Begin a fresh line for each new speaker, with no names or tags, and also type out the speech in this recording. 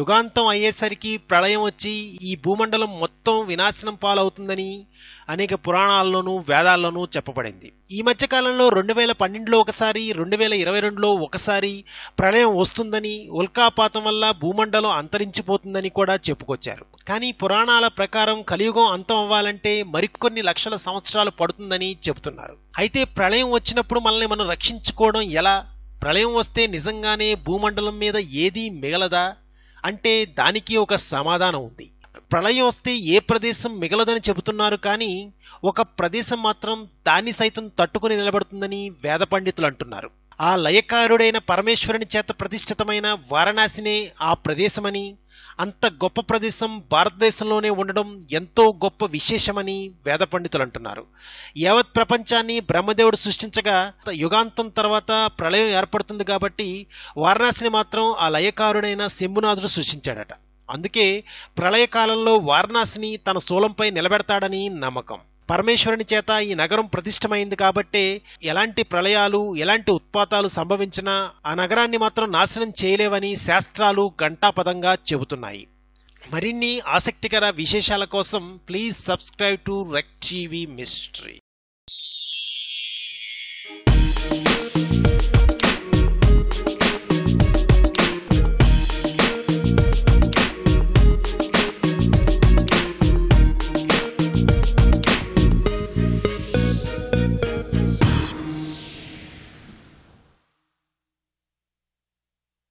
యుగాంతం అయ్యేసరికి ప్రళయం వచ్చి ఈ భూమండలం మొత్తం వినాశనం పాలవుతుందని అనేక పురాణాల్లోనూ వేదాల్లోనూ చెప్పబడింది. ఈ మధ్య కాలంలో 2012లో ఒకసారి, 2022లో ఒకసారి ప్రళయం వస్తుందని, ఉల్కాపాతం వల్ల భూమండలం అంతరించిపోతుందని కూడా చెప్పుకొచ్చారు. కానీ పురాణాల ప్రకారం కలియుగం అంతం అవ్వాలంటే మరికొన్ని లక్షల సంవత్సరాలు పడుతుందని చెబుతున్నారు. అయితే ప్రళయం వచ్చినప్పుడు మనల్ని మనం రక్షించుకోవడం ఎలా? ప్రళయం వస్తే నిజంగానే భూమండలం మీద ఏదీ మిగలదా అంటే దానికి ఒక సమాధానం ఉంది. ప్రళయం వస్తే ఏ ప్రదేశం మిగలదని చెబుతున్నారు, కానీ ఒక ప్రదేశం మాత్రం దాన్ని సైతం తట్టుకుని నిలబడుతుందని వేద పండితులు అంటున్నారు. ఆ లయకారుడైన పరమేశ్వరుని చేత ప్రతిష్ఠితమైన వారణాసినే ఆ ప్రదేశమని, అంత గొప్ప ప్రదేశం భారతదేశంలోనే ఉండడం ఎంతో గొప్ప విశేషమని వేద పండితులు అంటున్నారు. యావత్ ప్రపంచాన్ని బ్రహ్మదేవుడు సృష్టించగా యుగాంతం తర్వాత ప్రళయం ఏర్పడుతుంది కాబట్టి వారణాసిని మాత్రం ఆ లయకారుడైన శంభునాథుడు సృష్టించాడట. అందుకే ప్రళయకాలంలో వారణాసిని తన స్థూలంపై నిలబెడతాడని నమ్మకం. పరమేశ్వరుని చేత ఈ నగరం ప్రతిష్టమైంది కాబట్టే ఎలాంటి ప్రళయాలు, ఎలాంటి ఉత్పాతాలు సంభవించినా ఆ నగరాన్ని మాత్రం నాశనం చేయలేవని శాస్త్రాలు ఘంటాపదంగా చెబుతున్నాయి. మరిన్ని ఆసక్తికర విశేషాల కోసం ప్లీజ్ సబ్స్క్రైబ్ టు రెక్ టీవీ మిస్టరీ.